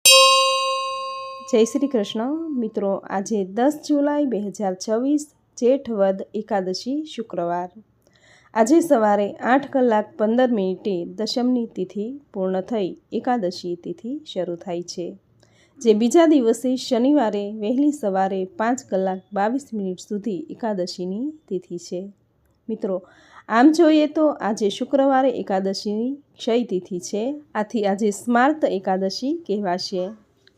જય શ્રી કૃષ્ણ મિત્રો, આજે 10 જુલાઈ 2024 જેઠ વદ એકાદશી શુક્રવાર। આજે સવારે 8:15 દશમની તિથિ પૂર્ણ થઈ એકાદશી તિથિ શરૂ થાય છે, જે બીજા દિવસે શનિવારે વહેલી સવારે 5:22 સુધી એકાદશીની તિથિ છે। મિત્રો, આમ જોઈએ તો આજે શુક્રવારે એકાદશીની ક્ષય તિથિ છે, આથી આજે સ્માર્ત એકાદશી કહેવાશે।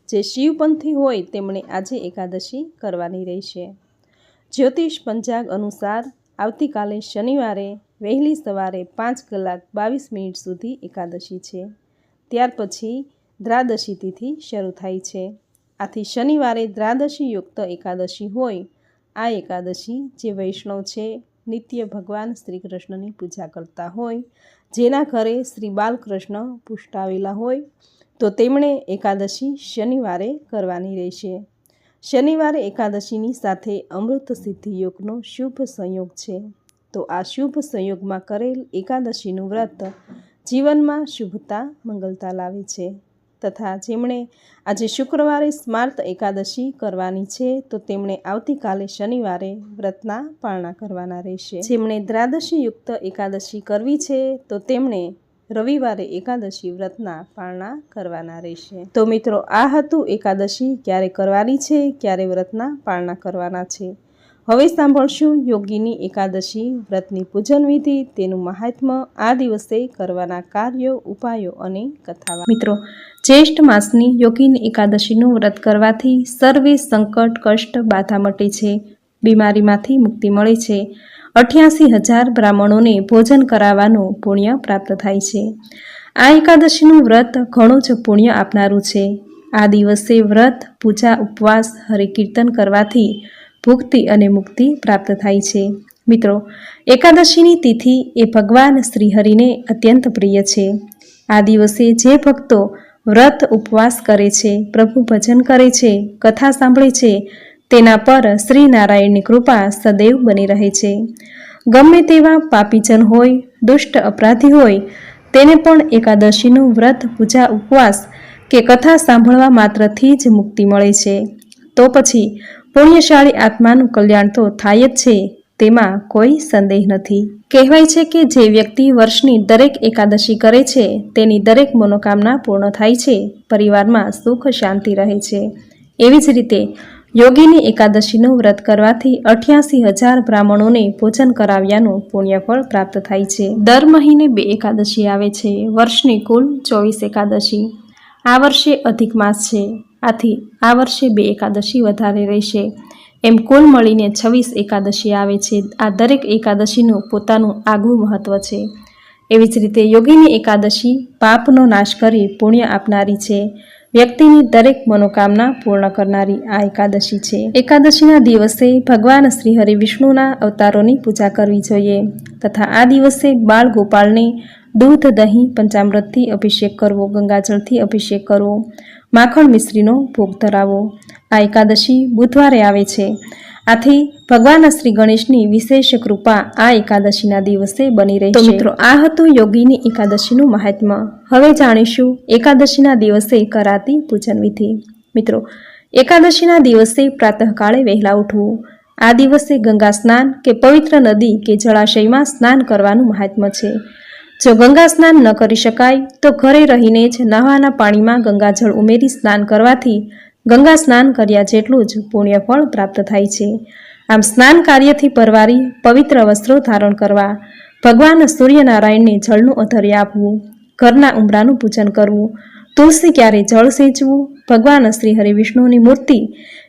જે શિવપંથી હોય તેમણે આજે એકાદશી કરવાની રહેશે। જ્યોતિષ પંચાગ અનુસાર આવતીકાલે શનિવારે વહેલી સવારે 5:22 સુધી એકાદશી છે, ત્યાર પછી દ્વાદશી તિથિ શરૂ થાય છે। આથી શનિવારે દ્વાદશી યુક્ત એકાદશી હોય। આ એકાદશી જે વૈષ્ણવ છે, નિત્ય ભગવાન શ્રી કૃષ્ણની પૂજા કરતા હોય, જેના ઘરે શ્રી બાલકૃષ્ણ પુષ્ટાવેલા હોય તો તેમણે એકાદશી શનિવારે કરવાની રહેશે। શનિવારે એકાદશીની સાથે અમૃત સિદ્ધિ યોગનો શુભ સંયોગ છે, તો આ શુભ સંયોગમાં કરેલ એકાદશીનું વ્રત જીવનમાં શુભતા મંગલતા લાવે છે। તથા જેમણે આજે શુક્રવારે સ્માર્ત એકાદશી કરવાની છે તો તેમણે આવતીકાલે શનિવારે વ્રતના પારણા કરવાના રહેશે। જેમણે દ્વાદશી યુક્ત એકાદશી કરવી છે તો તેમણે રવિવારે એકાદશી વ્રતના પારણા કરવાના રહેશે। તો મિત્રો, આ હતું એકાદશી ક્યારે કરવાની છે, ક્યારે વ્રતના પારણા કરવાના છે। હવે સાંભળશું યોગીની એકાદશી વ્રતની પૂજન વિધિ, તેનું મહાત્મ્ય, આ દિવસે કરવાના કાર્યો, ઉપાયો અને કથા। મિત્રો, જ્યેષ્ઠ માસની યોગીની એકાદશીનું વ્રત કરવાથી સર્વે સંકટ, કષ્ટ, બાધા મટે છે, બીમારીમાંથી મુક્તિ મળે છે। 88,000 બ્રાહ્મણોને ભોજન કરાવવાનું પુણ્ય પ્રાપ્ત થાય છે। આ એકાદશીનું વ્રત ઘણું જ પુણ્ય આપનારું છે। આ દિવસે વ્રત, પૂજા, ઉપવાસ, હરિકીર્તન કરવાથી ભુક્તિ અને મુક્તિ પ્રાપ્ત થાય છે। મિત્રો, એકાદશીની તિથિ એ ભગવાન શ્રીહરિને અત્યંત પ્રિય છે। આ દિવસે જે ભક્તો વ્રત, ઉપવાસ કરે છે, પ્રભુ ભજન કરે છે, કથા સાંભળે છે, તેના પર શ્રી નારાયણની કૃપા સદૈવ બની રહે છે। ગમે તેવા પાપીજન હોય, દુષ્ટ અપરાધી હોય, તેને પણ એકાદશીનું વ્રત, પૂજા, ઉપવાસ કે કથા સાંભળવા માત્રથી જ મુક્તિ મળે છે। તો પછી પુણ્યશાળી આત્માનું કલ્યાણ તો થાય જ છે, તેમાં કોઈ સંદેહ નથી। કહેવાય છે કે જે વ્યક્તિ વર્ષની દરેક એકાદશી કરે છે તેની દરેક મનોકામના પૂર્ણ થાય છે, પરિવારમાં સુખ શાંતિ રહે છે। એવી જ રીતે યોગીની એકાદશીનું વ્રત કરવાથી 88,000 બ્રાહ્મણોને ભોજન કરાવ્યાનું પુણ્યફળ પ્રાપ્ત થાય છે। દર મહિને 2 એકાદશી આવે છે, વર્ષની કુલ 24 એકાદશી। આ વર્ષે અધિક માસ છે, આથી આ વર્ષે 2 એકાદશી વધારે રહેશે। એમ કુલ મળીને 26 એકાદશી આવે છે। આ દરેક એકાદશીનું પોતાનું આગવું મહત્વ છે। એવી જ રીતે યોગીની એકાદશી પાપનો નાશ કરી પુણ્ય આપનારી છે, વ્યક્તિની દરેક મનોકામના પૂર્ણ કરનારી આ એકાદશી છે। એકાદશીના દિવસે ભગવાન શ્રી હરિ વિષ્ણુના અવતારોની પૂજા કરવી જોઈએ, તથા આ દિવસે બાળ ગોપાળને દૂધ, દહીં, પંચામૃતથી અભિષેક કરવો, ગંગાજળથી અભિષેક કરવો, માખણ મિશ્રીનો ભોગ ધરાવો। આ એકાદશી બુધવારે આવે છે, આથી ભગવાન શ્રી ગણેશની વિશેષ કૃપા આ એકાદશીના દિવસે બની રહેશે। તો મિત્રો, આ હતું યોગીની એકાદશીનું મહાત્મ્ય। હવે જાણીશું એકાદશીના દિવસે કરાતી પૂજન વિધિ। મિત્રો, એકાદશીના દિવસે પ્રાતઃકાળે વહેલા ઉઠવું। આ દિવસે ગંગા સ્નાન કે પવિત્ર નદી કે જળાશયમાં સ્નાન કરવાનું મહાત્મ્ય છે। જો ગંગા સ્નાન ન કરી શકાય તો ઘરે રહીને જ નહાવાના પાણીમાં ગંગાજળ ઉમેરી સ્નાન કરવાથી ગંગા સ્નાન કર્યા જેટલું જ પુણ્યફળ પ્રાપ્ત થાય છે। આમ સ્નાન કાર્યથી પરવારી પવિત્ર વસ્ત્રો ધારણ કરવા, ભગવાન સૂર્યનારાયણને જળનું અધર્ય આપવું, ઘરના ઉંબરાનું પૂજન કરવું, તુલસી ક્યારે જળ સેચવું, ભગવાન શ્રી હરિ વિષ્ણુની મૂર્તિ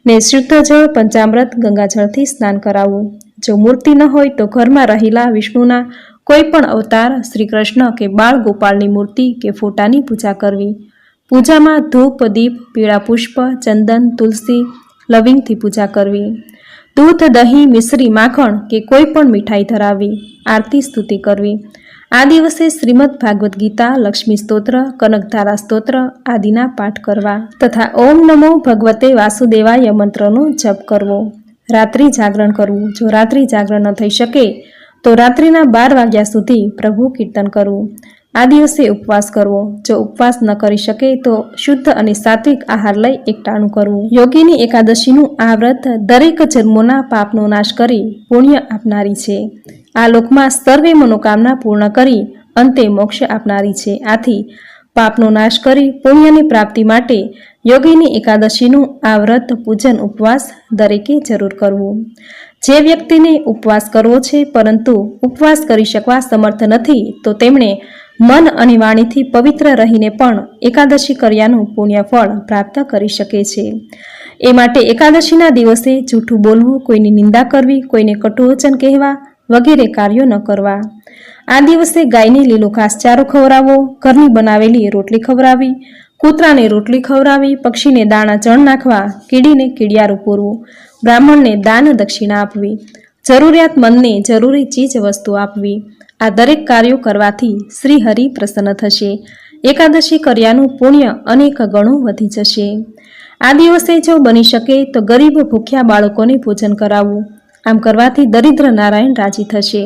ને શુદ્ધ જળ, પંચામૃત, ગંગાજળથી સ્નાન કરાવવું। જો મૂર્તિ ન હોય તો ઘરમાં રહેલા વિષ્ણુના કોઈ પણ અવતાર, શ્રી કૃષ્ણ કે બાળ ગોપાળની મૂર્તિ કે ફોટાની પૂજા કરવી। પૂજામાં ધૂપ, દીપ, પીળા પુષ્પ, ચંદન, તુલસી, લવિંગથી પૂજા કરવી। દૂધ, દહીં, મિશ્રી, માખણ કે કોઈ પણ મીઠાઈ ધરાવવી, આરતી, સ્તુતિ કરવી। આ દિવસે શ્રીમદ ભાગવત ગીતા, લક્ષ્મી સ્તોત્ર, કનકધારા સ્તોત્ર આદિના પાઠ કરવા તથા ઓમ નમો ભગવતે વાસુદેવાય મંત્રનો જપ કરવો। રાત્રિ જાગરણ કરવું। જો રાત્રિ જાગરણ ન થઈ શકે તો રાત્રિના 12 વાગ્યા સુધી પ્રભુ કીર્તન કરવું। આ દિવસે ઉપવાસ કરવો. જો ઉપવાસ ન કરી શકે તો શુદ્ધ અને સાત્વિક આહાર લઈ એકટાણું કરવું. યોગીની એકાદશીનું આ વ્રત દરેક જન્મોના પાપનો નાશ કરી પુણ્ય આપનારી છે. આ લોકમાં સર્વે મનોકામના પૂર્ણ કરી અંતે મોક્ષ આપનારી છે. આથી પાપનો નાશ કરી પુણ્યની પ્રાપ્તિ માટે યોગીની એકાદશીનું આ વ્રત પૂજન ઉપવાસ દરેકે જરૂર કરવું. જે વ્યક્તિને ઉપવાસ કરવો છે પરંતુ ઉપવાસ કરી શકવા સમર્થ નથી તો તેમણે મન અને વાણીથી પવિત્ર રહીને પણ એકાદશી કર્યાનું પુણ્ય ફળ પ્રાપ્ત કરી શકે છે. એ માટે એકાદશીના દિવસે જૂઠું બોલવું, કોઈની નિંદા કરવી, કોઈને કટુવચન કહેવા વગેરે કાર્યો ન કરવા. આ દિવસે ગાયને લીલો ઘાસચારો ખવડાવવો, ઘરની બનાવેલી રોટલી ખવડાવવી, કૂતરાને રોટલી ખવડાવવી, પક્ષીને દાણા ચણ નાખવા, કીડીને કીડિયારું પૂરવું, બ્રાહ્મણને દાન દક્ષિણા આપવી, જરૂરિયાતમંદને જરૂરી ચીજ વસ્તુ આપવી. આ દરેક કાર્યો કરવાથી શ્રી હરિ પ્રસન્ન થશે. એકાદશી કર્યાનું પુણ્ય અનેક ગણું વધી જશે. આ દિવસે જો બની શકે તો ગરીબ ભૂખ્યા બાળકોને ભોજન કરાવવું. આમ કરવાથી દરિદ્ર નારાયણ રાજી થશે.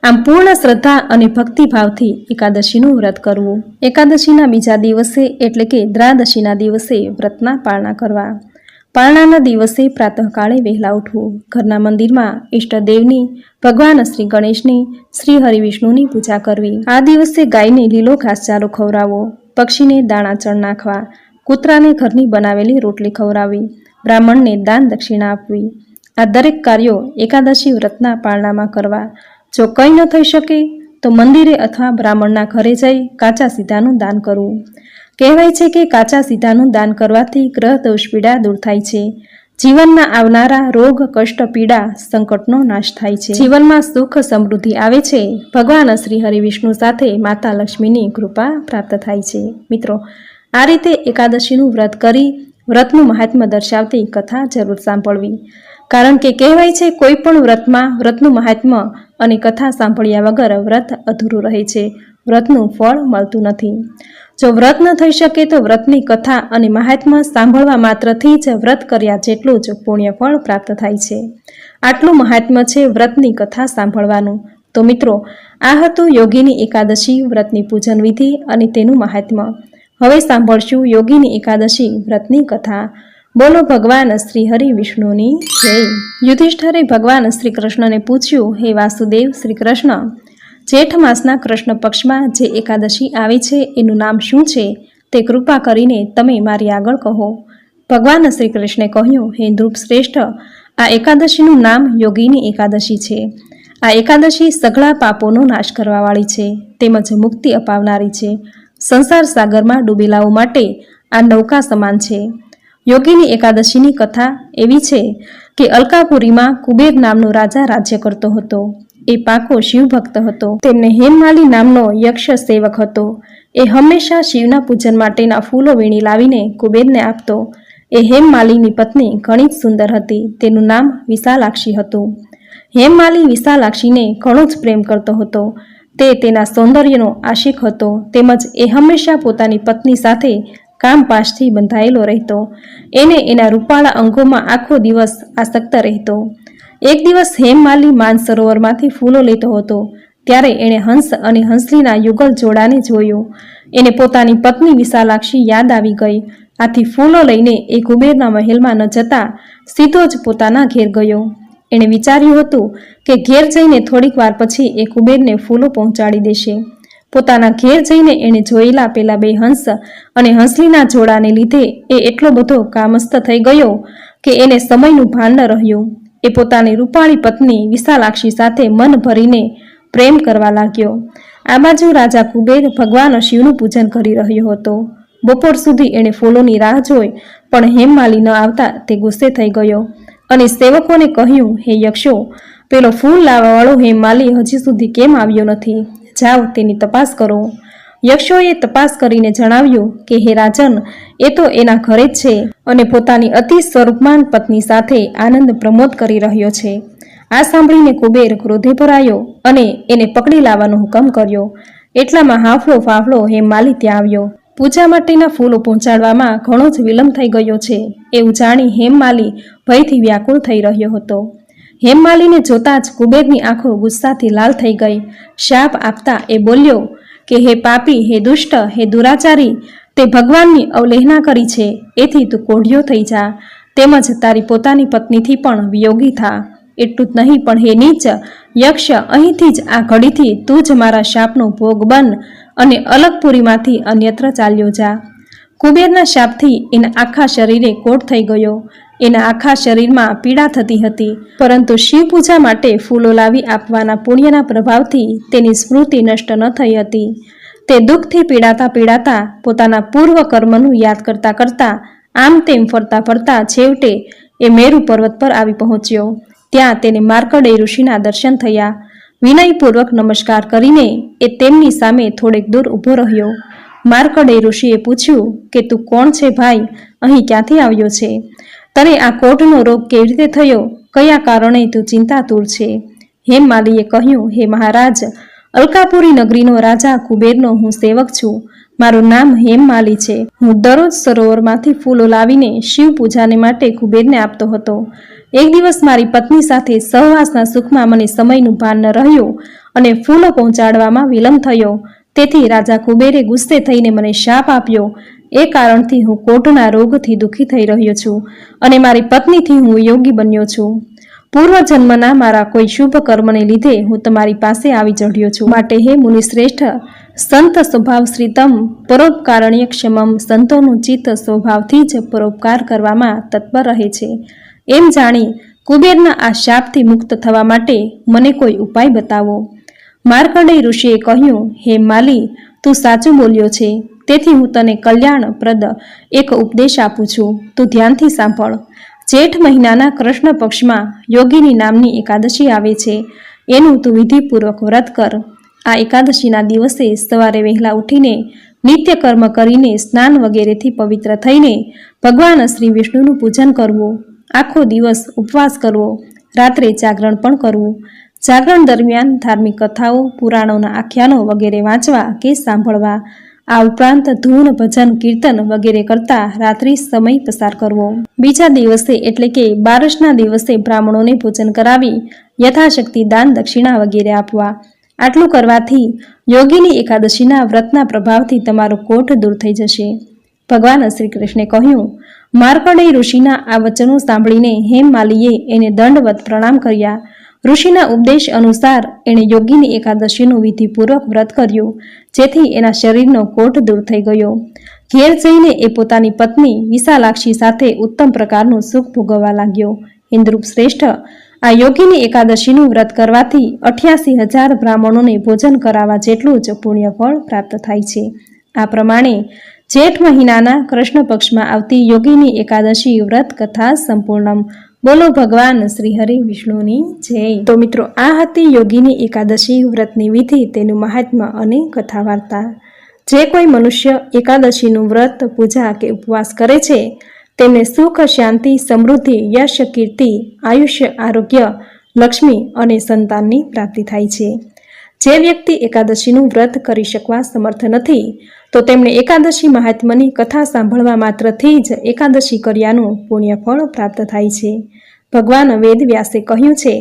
આમ પૂર્ણ શ્રદ્ધા અને ભક્તિભાવથી એકાદશીનું વ્રત કરવું. એકાદશીના બીજા દિવસે એટલે કે દ્વાદશીના દિવસે વ્રતના પારણા કરવા. પારણાના દિવસે પ્રાતઃકાળે વહેલા ઉઠવું. ઘરના મંદિરમાં ઈષ્ટદેવની, ભગવાન શ્રી ગણેશની, શ્રી હરિવિષ્ણુની પૂજા કરવી. આ દિવસે ગાયને લીલો ઘાસચારો ખવડાવવો, પક્ષીને દાણા ચણ નાખવા, કૂતરાને ઘરની બનાવેલી રોટલી ખવડાવવી, બ્રાહ્મણને દાન દક્ષિણા આપવી. આ દરેક કાર્યો એકાદશી વ્રતના પારણામાં કરવા. જો કંઈ ન થઈ શકે તો મંદિરે અથવા બ્રાહ્મણના ઘરે જઈ કાચા સીધાનું દાન કરવું. કહેવાય છે કે કાચા સીધાનું દાન કરવાથી ગ્રહ દોષ પીડા દૂર થાય છે. જીવનમાં આવનારા રોગ, કષ્ટ, પીડા, સંકટનો નાશ થાય છે. જીવનમાં સુખ સમૃદ્ધિ આવે છે. ભગવાન શ્રી હરિવિષ્ણુ સાથે માતા લક્ષ્મીની કૃપા પ્રાપ્ત થાય છે. મિત્રો, આ રીતે એકાદશીનું વ્રત કરી વ્રતનું મહાત્મ્ય દર્શાવતી કથા જરૂર સાંભળવી. કારણ કે કહેવાય છે કોઈ પણ વ્રતમાં વ્રતનું મહાત્મ્ય અને કથા સાંભળ્યા વગર વ્રત અધૂરું રહે છે, વ્રતનું ફળ મળતું નથી. જો વ્રત ન થઈ શકે તો વ્રતની કથા અને મહાત્મ્ય સાંભળવા માત્રથી જ વ્રત કર્યા જેટલું જ પુણ્ય ફળ પ્રાપ્ત થાય છે. આટલું મહાત્મ્ય છે વ્રતની કથા સાંભળવાનું. તો મિત્રો, આ હતું યોગીની એકાદશી વ્રતની પૂજન વિધિ અને તેનું મહાત્મ્ય. હવે સાંભળશું યોગીની એકાદશી વ્રતની કથા. બોલો ભગવાન શ્રી હરિ વિષ્ણુની જય. યુધિષ્ઠરે ભગવાન શ્રી કૃષ્ણને પૂછ્યું, હે વાસુદેવ શ્રી કૃષ્ણ, જેઠ માસના કૃષ્ણ પક્ષમાં જે એકાદશી આવે છે એનું નામ શું છે તે કૃપા કરીને તમે મારી આગળ કહો. ભગવાન શ્રી કૃષ્ણે કહ્યું, હે નૃપ શ્રેષ્ઠ, આ એકાદશીનું નામ યોગીની એકાદશી છે. આ એકાદશી સઘળા પાપોનો નાશ કરવાવાળી છે તેમજ મુક્તિ અપાવનારી છે. સંસાર સાગરમાં ડૂબેલાઓ માટે આ નૌકા સમાન છે. યોગીની એકાદશીની કથા એવી છે કે અલકાપુરીમાં કુબેર નામનો રાજા રાજ્ય કરતો હતો. એ પાકો શિવભક્ત હતો. તેમને હેમમાલી નામનો યક્ષ સેવક હતો. એ હંમેશા શિવના પૂજન માટેના ફૂલો વીણી લાવીને કુબેરને આપતો. એ હેમમાલીની પત્ની ઘણી જ સુંદર હતી. તેનું નામ વિશાલાક્ષી હતું. હેમમાલી વિશાલાક્ષીને ઘણો જ પ્રેમ કરતો હતો. તે તેના સૌંદર્યનો આશિક હતો. તેમજ એ હંમેશા પોતાની પત્ની સાથે કામપાશથી બંધાયેલો રહેતો. એને એના રૂપાળા અંગોમાં આખો દિવસ આસક્ત રહેતો. એક દિવસ હેમમાલી માનસરોવરમાંથી ફૂલો લેતો હતો. ત્યારે એણે હંસ અને હંસલીના યુગલ જોડાને જોયું. એને પોતાની પત્ની વિશાલાક્ષી યાદ આવી ગઈ. આથી ફૂલો લઈને એ કુબેરના મહેલમાં ન જતા સીધો જ પોતાના ઘેર ગયો. એણે વિચાર્યું હતું કે ઘેર જઈને થોડીક વાર પછી એ કુબેરને ફૂલો પહોંચાડી દેશે. પોતાના ઘેર જઈને એણે જોયેલા પેલા બે હંસ અને હંસલીના જોડાને લીધે એ એટલો બધો કામસ્થ થઈ ગયો કે એને સમયનું ભાન ન રહ્યું. એ પોતાની રૂપાળી પત્ની વિશાલાક્ષી સાથે મન ભરીને પ્રેમ કરવા લાગ્યો. આ બાજુ રાજા કુબેર ભગવાન શિવનું પૂજન કરી રહ્યો હતો. બપોર સુધી એણે ફૂલોની રાહ જોઈ પણ હેમમાલી ન આવતા તે ગુસ્સે થઈ ગયો અને સેવકોને કહ્યું, હે યક્ષો, પેલો ફૂલ લાવવાવાળો હેમમાલી હજી સુધી કેમ આવ્યો નથી? જાઓ તેની તપાસ કરો. યક્ષોએ તપાસ કરીને જણાવ્યું કે હે રાજન, એ તો એના ઘરે જ છે અને પોતાની અતિ સ્વરૂપમાન પત્ની સાથે આનંદ પ્રમોદ કરી રહ્યો છે. આ સાંભળીને કુબેર ક્રોધે ભરાયો અને એને પકડી લાવવાનો હુકમ કર્યો. એટલામાં હાફળો ફાફળો હેમમાલી ત્યાં આવ્યો. પૂજા માટેના ફૂલો પહોંચાડવામાં ઘણો જ વિલંબ થઈ ગયો છે એવું જાણી હેમમાલી ભયથી વ્યાકુળ થઈ રહ્યો હતો. હેમમાલીને જોતા જ કુબેરની આંખો ગુસ્સાથી લાલ થઈ ગઈ. શાપ આપતા એ બોલ્યો, કે હે પાપી, હે દુષ્ટ, હે દુરાચારી, તે ભગવાનની અવહેલના કરી છે, એથી તું કોઢિયો થઈ જા, તેમજ તારી પોતાની પત્નીથી પણ વિયોગી થા. એટલું જ નહીં પણ હે નીચ યક્ષ, અહીંથી જ આ ઘડીથી તું જ મારા શાપનો ભોગ બન અને અલગપુરીમાંથી અન્યત્ર ચાલ્યો જા. કુબેરના શાપથી એના આખા શરીરે કોઢ થઈ ગયો. એના આખા શરીરમાં પીડા થતી હતી, પરંતુ શિવ પૂજા માટે ફૂલો લાવી આપવાના પુણ્યના પ્રભાવથી તેની સ્મૃતિ નષ્ટ ન થઈ હતી. તે દુઃખથી પીડાતા પીડાતા પોતાના પૂર્વ કર્મનું યાદ કરતા કરતા આમ તેમ ફરતા ફરતા છેવટે એ મેરુ પર્વત પર આવી પહોંચ્યો. ત્યાં તેને માર્કંડેય ઋષિના દર્શન થયા. વિનયપૂર્વક નમસ્કાર કરીને એ તેમની સામે થોડેક દૂર ઊભો રહ્યો. માર્કંડેય ઋષિએ પૂછ્યું કે તું કોણ છે ભાઈ? અહીં ક્યાંથી આવ્યો છે? તને આ કોઢનો રોગ કેવી રીતે થયો? કયા કારણે તું ચિંતાતુર છે? હેમમાલીએ કહ્યું, હે મહારાજ, અલકાપુરી નગરીનો રાજા કુબેરનો હું સેવક છું. મારું નામ હેમમાલી છે. હું દરરોજ સરોવરમાંથી ફૂલો લાવીને શિવ પૂજાને માટે કુબેરને આપતો હતો. એક દિવસ મારી પત્ની સાથે સહવાસના સુખમાં મને સમયનું ભાન ન રહ્યું અને ફૂલો પહોંચાડવામાં વિલંબ થયો. તેથી રાજા કુબેરે ગુસ્સે થઈને મને શાપ આપ્યો. એ કારણથી હું કોઢના રોગથી દુઃખી થઈ રહ્યો છું અને મારી પત્નીથી હું યોગી બન્યો છું. પૂર્વજન્મના મારા કોઈ શુભ કર્મને લીધે હું તમારી પાસે આવી ચઢ્યો છું. માટે હે મુનિશ્રેષ્ઠ, સંત સ્વભાવ શ્રીતમ પરોપકારણ્ય ક્ષમમ, સંતોનું ચિત્ત સ્વભાવથી જ પરોપકાર કરવામાં તત્પર રહે છે. એમ જાણી કુબેરના આ શાપથી મુક્ત થવા માટે મને કોઈ ઉપાય બતાવો. માર્કંડેય ઋષિએ કહ્યું, હે માલી, તું સાચું બોલ્યો છે. તેથી હું તને કલ્યાણપ્રદ એક ઉપદેશ આપું છું. તું ધ્યાનથી સાંભળ. જેઠ મહિનાના કૃષ્ણ પક્ષમાં યોગીની નામની એકાદશી આવે છે. એનું તું વિધિપૂર્વક વ્રત કર. આ એકાદશીના દિવસે સવારે વહેલા ઉઠીને નિત્ય કર્મ કરીને સ્નાન વગેરેથી પવિત્ર થઈને ભગવાન શ્રી વિષ્ણુનું પૂજન કરવું. આખો દિવસ ઉપવાસ કરવો. રાત્રે જાગરણ પણ કરવું. જાગરણ દરમિયાન ધાર્મિક કથાઓ, પુરાણોના આખ્યાનો વગેરે વાંચવા કે સાંભળવા. આ ઉપરાંત ધૂન, ભજન, કીર્તન વગેરે કરતા રાત્રિ સમય પસાર કરવો. બીજા દિવસે એટલે કે બારસના દિવસે બ્રાહ્મણોને ભોજન કરાવી યથાશક્તિ દાન દક્ષિણા વગેરે આપવા. આટલું કરવાથી યોગીની એકાદશીના વ્રતના પ્રભાવથી તમારો કોઢ દૂર થઈ જશે. ભગવાન શ્રી કૃષ્ણે કહ્યું. માર્કંડેય ઋષિના આ વચનો સાંભળીને હેમમાલીએ એને દંડવત પ્રણામ કર્યા. ઋષિના ઉપદેશ અનુસાર એણે યોગીની એકાદશીનું વિધિપૂર્વક વ્રત કર્યું, જેથી એના શરીરનો કોઢ દૂર થઈ ગયો. ઘેર જઈને એ પોતાની પત્ની વિશાલાક્ષી સાથે ઉત્તમ પ્રકારનું સુખ ભોગવવા લાગ્યો. ઇન્દ્રુપ શ્રેષ્ઠ, આ યોગીની એકાદશીનું વ્રત કરવાથી 88,000 બ્રાહ્મણોને ભોજન કરાવવા જેટલું જ પુણ્યફળ પ્રાપ્ત થાય છે. આ પ્રમાણે જેઠ મહિનાના કૃષ્ણ પક્ષમાં આવતી યોગીની એકાદશી વ્રત કથા સંપૂર્ણમ. બોલો ભગવાન શ્રી હરિ વિષ્ણુની જય. તો મિત્રો, આ હતી યોગીની એકાદશી વ્રતની વિધિ, તેનું મહાત્મ્ય અને કથા વાર્તા. જે કોઈ મનુષ્ય એકાદશીનું વ્રત, પૂજા કે ઉપવાસ કરે છે તેમને સુખ, શાંતિ, સમૃદ્ધિ, યશ, કીર્તિ, આયુષ્ય, આરોગ્ય, લક્ષ્મી અને સંતાનની પ્રાપ્તિ થાય છે. જે વ્યક્તિ એકાદશીનું વ્રત કરી શકવા સમર્થ નથી તો તેમણે એકાદશી મહાત્મ્યની કથા સાંભળવા માત્રથી જ એકાદશી કર્યાનું પુણ્યફળ પ્રાપ્ત થાય છે. ભગવાન વેદવ્યાસે કહ્યું છે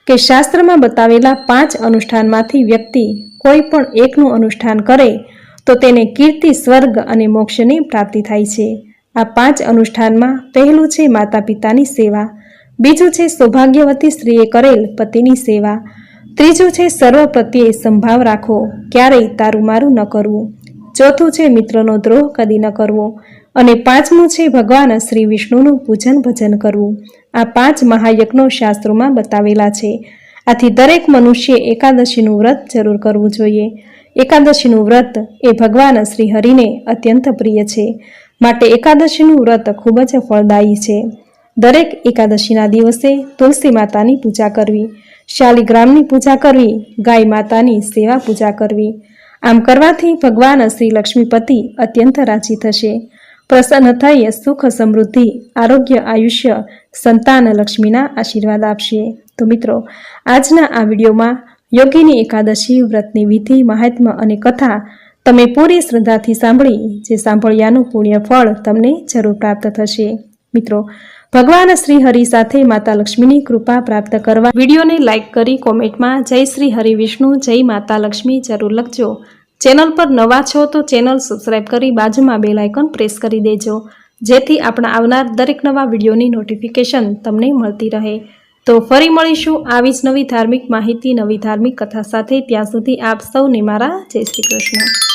કે શાસ્ત્રમાં બતાવેલા 5 અનુષ્ઠાનમાંથી વ્યક્તિ કોઈ પણ એકનું અનુષ્ઠાન કરે તો તેને કીર્તિ, સ્વર્ગ અને મોક્ષની પ્રાપ્તિ થાય છે. આ 5 અનુષ્ઠાનમાં પહેલું છે માતા પિતાની સેવા, બીજું છે સૌભાગ્યવતી સ્ત્રીએ કરેલ પતિની સેવા, ત્રીજું છે સર્વ પ્રત્યે સંભાવ રાખવો, ક્યારેય તારું મારું ન કરવું, ચોથું છે મિત્રનો દ્રોહ કદી ન કરવો અને પાંચમું છે ભગવાન શ્રી વિષ્ણુનું પૂજન ભજન કરવું. આ 5 મહાયજ્ઞો શાસ્ત્રોમાં બતાવેલા છે. આથી દરેક મનુષ્ય એકાદશીનું વ્રત જરૂર કરવું જોઈએ. એકાદશીનું વ્રત એ ભગવાન શ્રી હરિને અત્યંત પ્રિય છે. માટે એકાદશીનું વ્રત ખૂબ જ ફળદાયી છે. દરેક એકાદશીના દિવસે તુલસી માતાની પૂજા કરવી, શાલિગ્રામની પૂજા કરવી, ગાય માતાની સેવા પૂજા કરવી. આમ કરવાથી ભગવાન શ્રી લક્ષ્મીપતિ અત્યંત રાજી થશે. પ્રસન્ન થઈ સુખ, સમૃદ્ધિ, આરોગ્ય, આયુષ્ય, સંતાન, લક્ષ્મીના આશીર્વાદ આપશે. તો મિત્રો, આજના આ વિડીયોમાં યોગીની એકાદશી વ્રતની વિધિ, મહાત્મ્ય અને કથા તમે પૂરી શ્રદ્ધાથી સાંભળી, જે સાંભળ્યાનું પુણ્ય ફળ તમને જરૂર પ્રાપ્ત થશે. મિત્રો, ભગવાન શ્રી હરિ સાથે માતા લક્ષ્મીની કૃપા પ્રાપ્ત કરવા વિડીયોને લાઇક કરી કોમેન્ટમાં જય શ્રી હરિ વિષ્ણુ, જય માતા લક્ષ્મી જરૂર લખજો. ચેનલ પર નવા છો તો ચેનલ સબસ્ક્રાઈબ કરી બાજુમાં બેલ આઇકન પ્રેસ કરી દેજો, જેથી આપણા આવનાર દરેક નવા વિડીયોની નોટિફિકેશન તમને મળતી રહે। તો ફરી મળીશું આવી જ નવી ધાર્મિક માહિતી, નવી ધાર્મિક કથા સાથે। ત્યાં સુધી આપ સૌને મારા જય શ્રી કૃષ્ણ।